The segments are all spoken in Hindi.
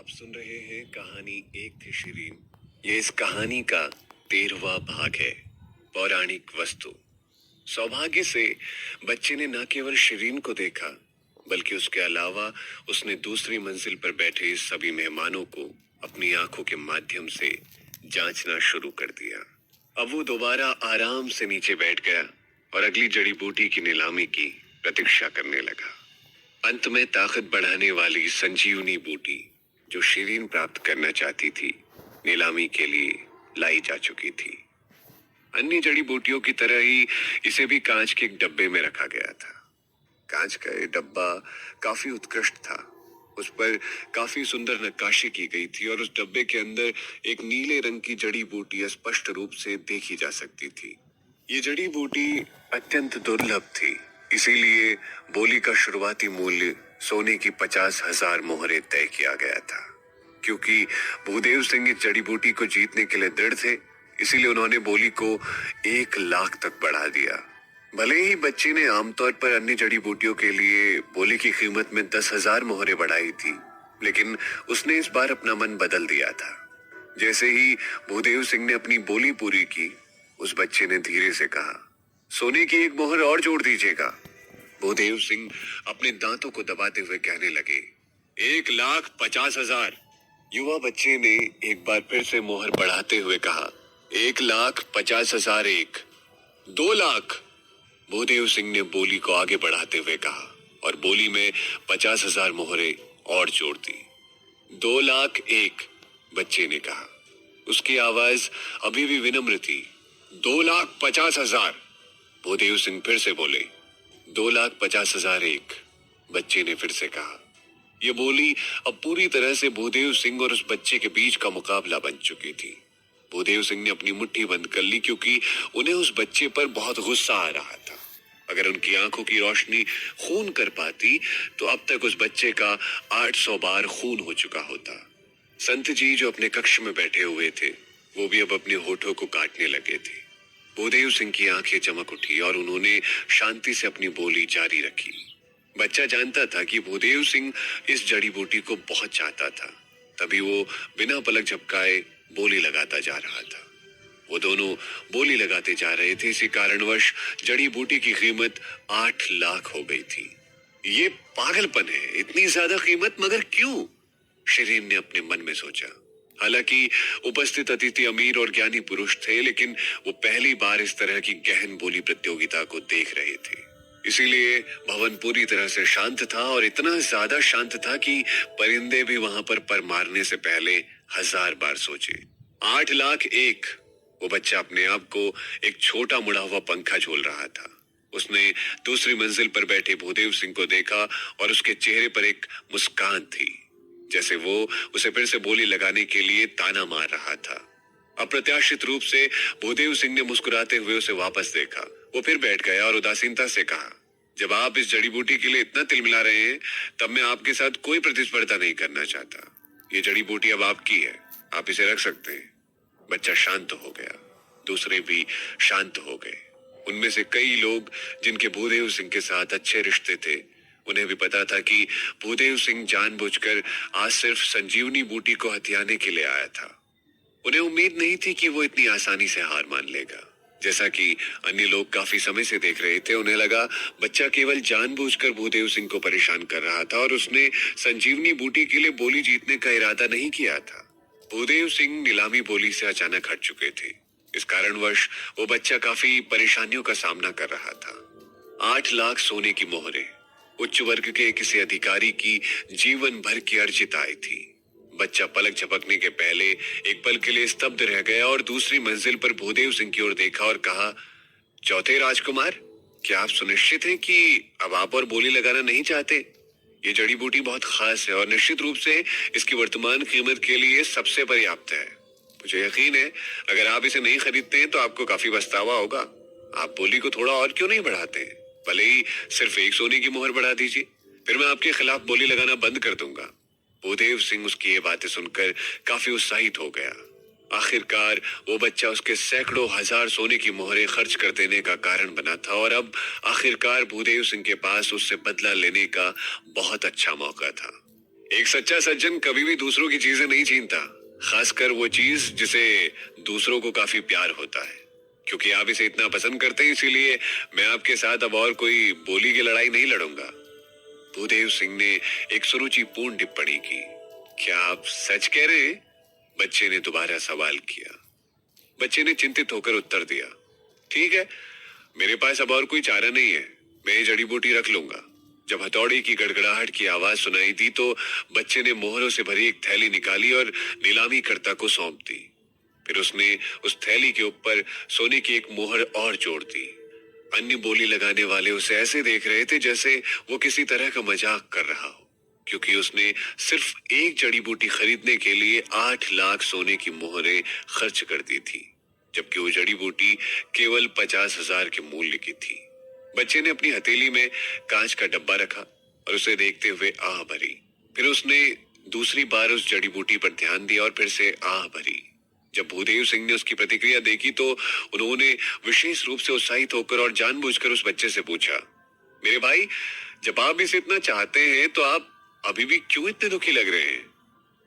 आप सुन रहे हैं कहानी एक थी शिरीन। ये इस कहानी का 13वां भाग है। पौराणिक वस्तु। सौभाग्य से बच्चे ने न केवल शिरीन को देखा बल्कि उसके अलावा उसने दूसरी मंजिल पर बैठे सभी मेहमानों को अपनी आंखों के माध्यम से जांचना शुरू कर दिया। अब वो दोबारा आराम से नीचे बैठ गया और अगली जड़ी बूटी की नीलामी की प्रतीक्षा करने लगा। अंत में ताकत बढ़ाने वाली संजीवनी बूटी जो शिरीन प्राप्त करना चाहती थी, नीलामी के लिए लाई जा चुकी थी। अन्य जड़ी बूटियों की तरह ही इसे भी कांच के एक डब्बे में रखा गया था। कांच का ये डब्बा काफी उत्कृष्ट था। उस पर काफी सुंदर नक्काशी की गई थी और उस डब्बे के अंदर एक नीले रंग की जड़ी बूटी स्पष्ट रूप से देखी जा सकती थी। ये जड़ी बूटी अत्यंत दुर्लभ थी, इसीलिए बोली का शुरुआती मूल्य सोने की 50,000 मोहरें तय किया गया था। क्योंकि भूदेव सिंह इस जड़ी बूटी को जीतने के लिए दृढ़ थे, इसीलिए उन्होंने बोली को 1 लाख तक बढ़ा दिया। भले ही बच्चे ने आमतौर पर अन्य जड़ी बूटियों के लिए बोली की कीमत में 10,000 मोहरें बढ़ाई थी, लेकिन उसने इस बार अपना मन बदल दिया था। जैसे ही भूदेव सिंह ने अपनी बोली पूरी की, उस बच्चे ने धीरे से कहा, सोने की 1 मोहर और जोड़ दीजिएगा। भूदेव सिंह अपने दांतों को दबाते हुए कहने लगे, 1,50,000। युवा बच्चे ने एक बार फिर से मोहर बढ़ाते हुए कहा, 1,50,000 1, 2 लाख। भूदेव सिंह ने बोली को आगे बढ़ाते हुए कहा और बोली में 50,000 मोहरें और जोड़ दी। 2 लाख 1, बच्चे ने कहा। उसकी आवाज अभी भी विनम्र थी। 2,50,000। भूदेव सिंह फिर से बोले। 2,50,000 1, बच्चे ने फिर से कहा। यह बोली अब पूरी तरह से भूदेव सिंह और उस बच्चे के बीच का मुकाबला बन चुकी थी। भूदेव सिंह ने अपनी मुट्ठी बंद कर ली क्योंकि उन्हें उस बच्चे पर बहुत गुस्सा आ रहा था। अगर उनकी आंखों की रोशनी खून कर पाती तो अब तक उस बच्चे का 800 बार खून हो चुका होता। संत जी जो अपने कक्ष में बैठे हुए थे, वो भी अब अपने होठों को काटने लगे थे। भूदेव सिंह की आंखें चमक उठी और उन्होंने शांति से अपनी बोली जारी रखी। बच्चा जानता था कि भूदेव सिंह इस जड़ी बूटी को बहुत चाहता था, तभी वो बिना पलक झपकाए बोली लगाता जा रहा था। वो दोनों बोली लगाते जा रहे थे, इसी कारणवश जड़ी बूटी की कीमत 8 लाख हो गई थी। ये पागलपन है, इतनी ज्यादा कीमत, मगर क्यों? शिरीन ने अपने मन में सोचा। हालांकि उपस्थित अतिथि अमीर और ज्ञानी पुरुष थे, लेकिन वो पहली बार इस तरह की गहन बोली प्रतियोगिता को देख रहे थे। इसीलिए भवन पूरी तरह से शांत था और इतना ज्यादा शांत था कि परिंदे भी वहां पर पर मारने से पहले 1000 बार सोचे। 8 लाख 1। वो बच्चा अपने आप को एक छोटा मुड़ा हुआ पंखा झूल रहा था। उसने दूसरी मंजिल पर बैठे भूदेव सिंह को देखा और उसके चेहरे पर एक मुस्कान थी, जैसे वो उसे फिर से बोली लगाने के लिए ताना मार रहा था। अप्रत्याशित रूप से भूदेव सिंह ने मुस्कुराते हुए उसे वापस देखा। वो फिर बैठ गया और उदासीनता से कहा, जब आप इस जड़ी बूटी के लिए इतना तिलमिला रहे हैं, तब मैं आपके साथ कोई प्रतिस्पर्धा नहीं करना चाहता। ये जड़ी बूटी अब आपकी है, आप इसे रख सकते हैं। बच्चा शांत हो गया, दूसरे भी शांत हो गए। उनमें से कई लोग जिनके भूदेव सिंह के साथ अच्छे रिश्ते थे, उन्हें भी पता था कि भूदेव सिंह जानबूझकर आज सिर्फ संजीवनी बूटी को हथियाने के लिए आया था। उन्हें उम्मीद नहीं थी कि वो इतनी आसानी से हार मान लेगा। जैसा कि अन्य लोग काफी समय से देख रहे थे, उन्हें लगा बच्चा केवल जानबूझकर भूदेव सिंह को परेशान कर रहा था और उसने संजीवनी बूटी के लिए बोली जीतने का इरादा नहीं किया था। भूदेव सिंह नीलामी बोली से अचानक हट चुके थे। इस कारणवश वो बच्चा काफी परेशानियों का सामना कर रहा था। 8 लाख सोने की मोहरें उच्च वर्ग के किसी अधिकारी की जीवन भर की अर्जित आय थी। बच्चा पलक झपकने के पहले एक पल के लिए स्तब्ध रह गया और दूसरी मंजिल पर भूदेव सिंह की ओर देखा और कहा, चौथे राजकुमार, क्या आप सुनिश्चित हैं कि अब आप और बोली लगाना नहीं चाहते? ये जड़ी बूटी बहुत खास है और निश्चित रूप से इसकी वर्तमान कीमत के लिए सबसे पर्याप्त है। मुझे यकीन है अगर आप इसे नहीं खरीदते हैं तो आपको काफी पछतावा होगा। आप बोली को थोड़ा और क्यों नहीं बढ़ाते हैं? भले ही सिर्फ 1 सोने की मोहर बढ़ा दीजिए, फिर मैं आपके खिलाफ बोली लगाना बंद कर दूंगा। भूदेव सिंह उसकी ये बातें सुनकर काफी उत्साहित हो गया। आखिरकार वो बच्चा उसके सैकड़ों हजार सोने की मोहरें खर्च कर देने का कारण बना था और अब आखिरकार भूदेव सिंह के पास उससे बदला लेने का बहुत अच्छा मौका था। एक सच्चा सज्जन कभी भी दूसरों की चीजें नहीं छीनता, खासकर वो चीज जिसे दूसरों को काफी प्यार होता है। क्योंकि आप इसे इतना पसंद करते हैं, इसीलिए मैं आपके साथ अब और कोई बोली की लड़ाई नहीं लड़ूंगा। भूदेव सिंह ने एक सुरुचिपूर्ण टिप्पणी की। क्या आप सच कह रहे हैं? बच्चे ने दोबारा सवाल किया। बच्चे ने चिंतित होकर उत्तर दिया, ठीक है, मेरे पास अब और कोई चारा नहीं है, मैं ये जड़ी बूटी रख लूंगा। जब हथौड़ी की गड़गड़ाहट की आवाज सुनाई दी तो बच्चे ने मोहरों से भरी एक थैली निकाली और नीलामीकर्ता को सौंप दी। फिर उसने उस थैली के ऊपर सोने की एक मोहर और जोड़ दी। अन्य बोली लगाने वाले उसे ऐसे देख रहे थे जैसे वो किसी तरह का मजाक कर रहा हो, क्योंकि उसने सिर्फ एक जड़ी बूटी खरीदने के लिए 8 लाख सोने की मोहरें खर्च कर दी थी, जबकि वो जड़ी बूटी केवल 50,000 के मूल्य की थी। बच्चे ने अपनी हथेली में कांच का डब्बा रखा और उसे देखते हुए आह भरी। फिर उसने दूसरी बार उस जड़ी बूटी पर ध्यान दिया और फिर से आह भरी। जब भूदेव सिंह ने उसकी प्रतिक्रिया देखी तो उन्होंने विशेष रूप से उत्साहित होकर और जानबूझकर उस बच्चे से पूछा, मेरे भाई, जब आप इसे इतना चाहते हैं तो आप अभी भी क्यों इतने दुखी लग रहे हैं?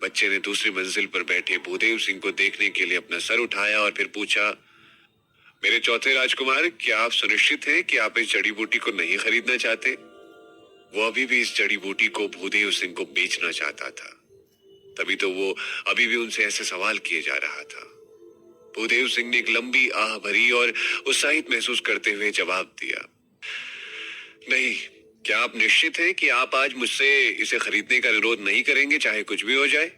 बच्चे ने दूसरी मंजिल पर बैठे भूदेव सिंह को देखने के लिए अपना सर उठाया और फिर पूछा, मेरे चौथे राजकुमार, क्या आप सुनिश्चित हैं कि आप इस जड़ी बूटी को नहीं खरीदना चाहते? वो अभी भी इस जड़ी बूटी को भूदेव सिंह को बेचना चाहता था, तभी तो वो अभी भी उनसे ऐसे सवाल किए जा रहा था। भूदेव सिंह ने एक लंबी आह भरी और उत्साहित महसूस करते हुए जवाब दिया, नहीं, क्या आप निश्चित हैं कि आप आज मुझसे इसे खरीदने का अनुरोध नहीं करेंगे, चाहे कुछ भी हो जाए?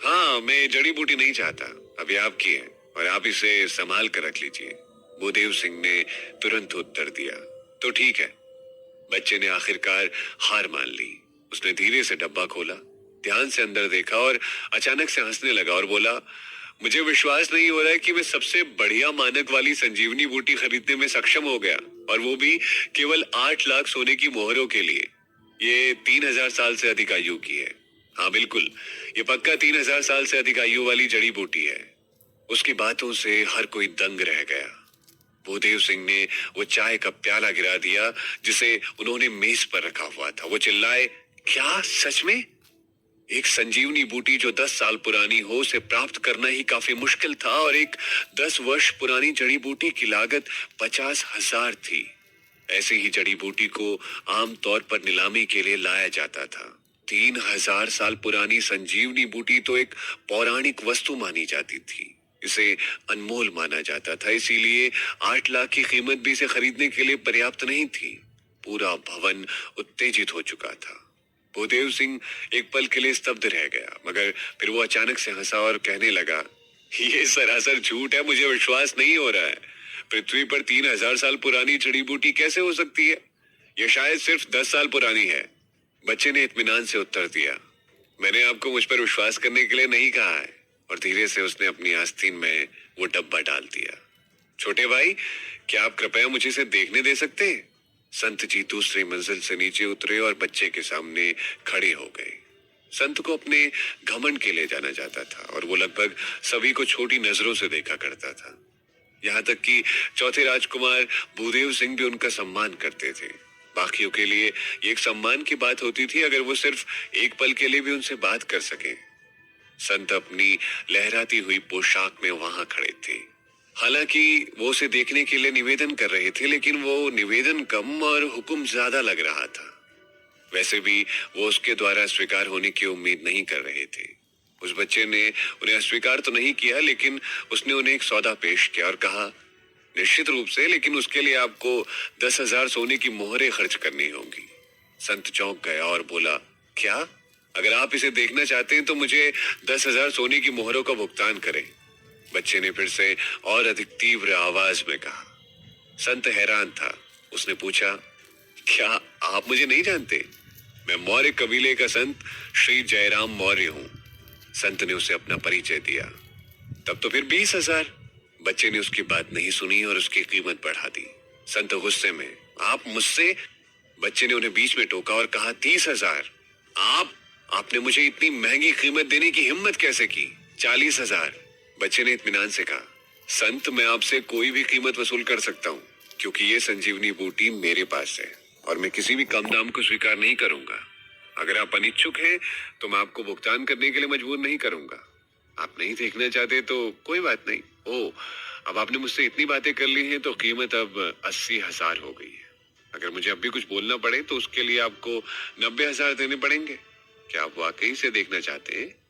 हाँ, मैं जड़ी बूटी नहीं चाहता, अभी आपकी है और आप इसे संभाल कर रख लीजिए। भूदेव सिंह ने तुरंत उत्तर दिया, तो ठीक है। बच्चे ने आखिरकार हार मान ली। उसने धीरे से डब्बा खोला, ध्यान से अंदर देखा और अचानक से हंसने लगा और बोला, मुझे विश्वास नहीं हो रहा है कि मैं सबसे बढ़िया मानक वाली संजीवनी बूटी खरीदने में सक्षम हो गया, और वो भी केवल 8 लाख सोने की मोहरों के लिए। ये 3,000 साल से अधिक आयु की है। हाँ बिल्कुल, ये पक्का 3,000 साल से अधिक आयु वाली जड़ी बूटी है। उसकी बातों से हर कोई दंग रह गया। भूदेव सिंह ने वो चाय का प्याला गिरा दिया जिसे उन्होंने मेज पर रखा हुआ था। वो चिल्लाए, क्या सच में? एक संजीवनी बूटी जो 10 साल पुरानी हो, उसे प्राप्त करना ही काफी मुश्किल था, और एक 10 वर्ष पुरानी जड़ी बूटी की लागत 50,000 थी। ऐसी ही जड़ी बूटी को आमतौर पर नीलामी के लिए लाया जाता था। 3,000 साल पुरानी संजीवनी बूटी तो एक पौराणिक वस्तु मानी जाती थी। इसे अनमोल माना जाता था, इसीलिए 8 लाख की कीमत भी इसे खरीदने के लिए पर्याप्त नहीं थी। पूरा भवन उत्तेजित हो चुका था। भूदेव सिंह एक पल के लिए स्तब्ध रह गया, मगर फिर वो अचानक से हंसा और कहने लगा, ये सरासर झूठ है, मुझे विश्वास नहीं हो रहा है। पृथ्वी पर 3,000 साल पुरानी जड़ी बूटी कैसे हो सकती है? यह शायद सिर्फ 10 साल पुरानी है। बच्चे ने इत्मीनान से उत्तर दिया, मैंने आपको मुझ पर विश्वास करने के लिए नहीं कहा है। और धीरे से उसने अपनी आस्तीन में वो डब्बा डाल दिया। छोटे भाई, क्या आप कृपया मुझे इसे देखने दे सकते हैं? संत जी दूसरी मंजिल से नीचे उतरे और बच्चे के सामने खड़े हो गए। संत को अपने घमंड के ले जाना जाता था और वो लगभग सभी को छोटी नजरों से देखा करता था। यहाँ तक कि चौथे राजकुमार भूदेव सिंह भी उनका सम्मान करते थे। बाकियों के लिए ये एक सम्मान की बात होती थी अगर वो सिर्फ एक पल के लिए भी उनसे बात कर सके। संत अपनी लहराती हुई पोशाक में वहां खड़े थे। हालांकि वो उसे देखने के लिए निवेदन कर रहे थे, लेकिन वो निवेदन कम और हुक्म ज्यादा लग रहा था। वैसे भी वो उसके द्वारा स्वीकार होने की उम्मीद नहीं कर रहे थे। उस बच्चे ने उन्हें अस्वीकार तो नहीं किया, लेकिन उसने उन्हें एक सौदा पेश किया और कहा, निश्चित रूप से, लेकिन उसके लिए आपको 10,000 सोने की मोहरें खर्च करनी होंगी। संत चौंक गया और बोला, क्या? अगर आप इसे देखना चाहते हैं तो मुझे 10,000 सोने की मोहरों का भुगतान करें। बच्चे ने फिर से और अधिक तीव्र आवाज में कहा। संत हैरान था। उसने पूछा, क्या आप मुझे नहीं जानते? मैं मौर्य कबीले का संत श्री जयराम मौर्य हूं। संत ने उसे अपना परिचय दिया। तब तो फिर 20,000। बच्चे ने उसकी बात नहीं सुनी और उसकी कीमत बढ़ा दी। संत गुस्से में, आप मुझसे? बच्चे ने उन्हें बीच में टोका और कहा, 30,000। आपने मुझे इतनी महंगी कीमत देने की हिम्मत कैसे की? 40,000। बच्चे ने इत्मीनान से कहा, संत, मैं आपसे कोई भी कीमत वसूल कर सकता हूँ, क्योंकि ये संजीवनी बूटी मेरे पास है और मैं किसी भी कम दाम को स्वीकार नहीं करूंगा। अगर आप अनिच्छुक हैं तो मैं आपको भुगतान करने के लिए मजबूर नहीं करूंगा। आप नहीं देखना चाहते तो कोई बात नहीं। ओ, अब आपने मुझसे इतनी बातें कर ली हैं तो कीमत अब 80,000 हो गई है। अगर मुझे अब भी कुछ बोलना पड़े तो उसके लिए आपको 90,000 देने पड़ेंगे। क्या आप वाकई से देखना चाहते हैं?